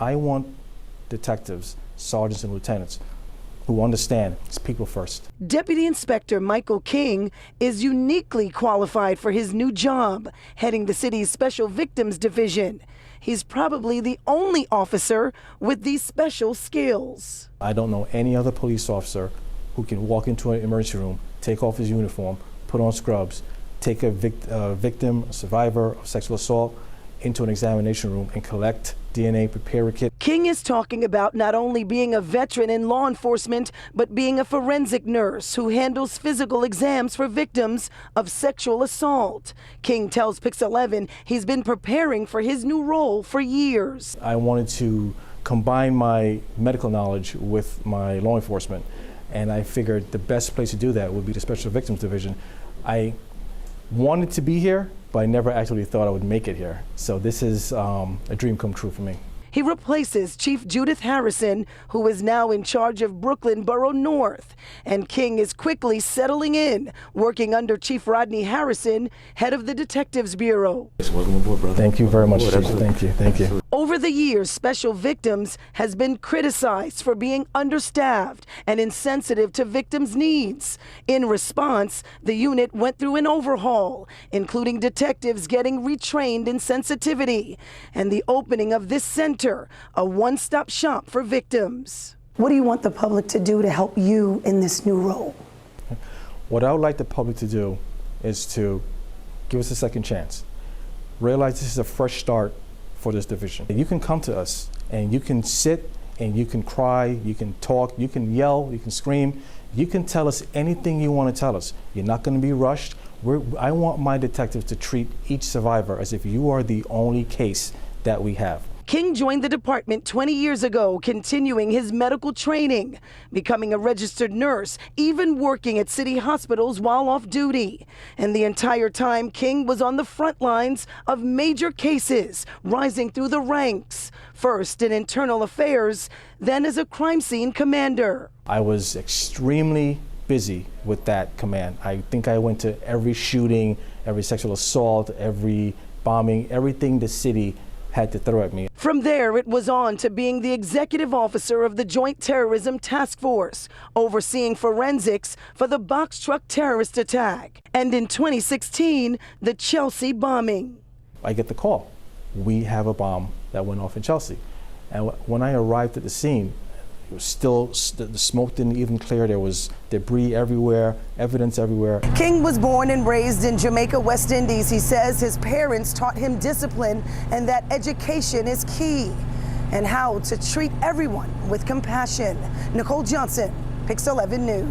I want detectives, sergeants and lieutenants who understand it's people first. Deputy Inspector Michael King is uniquely qualified for his new job, heading the city's Special Victims Division. He's probably the only officer with these special skills. I don't know any other police officer who can walk into an emergency room, take off his uniform, put on scrubs, take a victim, a survivor of sexual assault into an examination room and collect DNA, prepare a kit. King is talking about not only being a veteran in law enforcement, but being a forensic nurse who handles physical exams for victims of sexual assault. King tells Pix 11 he's been preparing for his new role for years. I wanted to combine my medical knowledge with my law enforcement, and I figured the best place to do that would be the Special Victims Division. I wanted to be here, but I never actually thought I would make it here. So this is a dream come true for me. He replaces Chief Judith Harrison, who is now in charge of Brooklyn Borough North. And King is quickly settling in, working under Chief Rodney Harrison, head of the Detectives Bureau. Welcome aboard, brother. Thank you very much, Chief. Thank you. Thank you. Over the years, Special Victims has been criticized for being understaffed and insensitive to victims' needs. In response, the unit went through an overhaul, including detectives getting retrained in sensitivity and the opening of this center, a one-stop shop for victims. What do you want the public to do to help you in this new role? What I would like the public to do is to give us a second chance. Realize this is a fresh start for this division. You can come to us and you can sit and you can cry, you can talk, you can yell, you can scream, you can tell us anything you want to tell us. You're not going to be rushed. I want my detectives to treat each survivor as if you are the only case that we have. King joined the department 20 years ago, continuing his medical training, becoming a registered nurse, even working at city hospitals while off duty. And the entire time, King was on the front lines of major cases, rising through the ranks, first in internal affairs, then as a crime scene commander. I was extremely busy with that command. I think I went to every shooting, every sexual assault, every bombing, everything the city had to throw at me. From there, it was on to being the executive officer of the Joint Terrorism Task Force, overseeing forensics for the box truck terrorist attack. And in 2016, the Chelsea bombing. I get the call. We have a bomb that went off in Chelsea. And when I arrived at the scene, it was still, the smoke didn't even clear. There was debris everywhere, evidence everywhere. King was born and raised in Jamaica, West Indies. He says his parents taught him discipline and that education is key, and how to treat everyone with compassion. Nicole Johnson, Pix 11 News.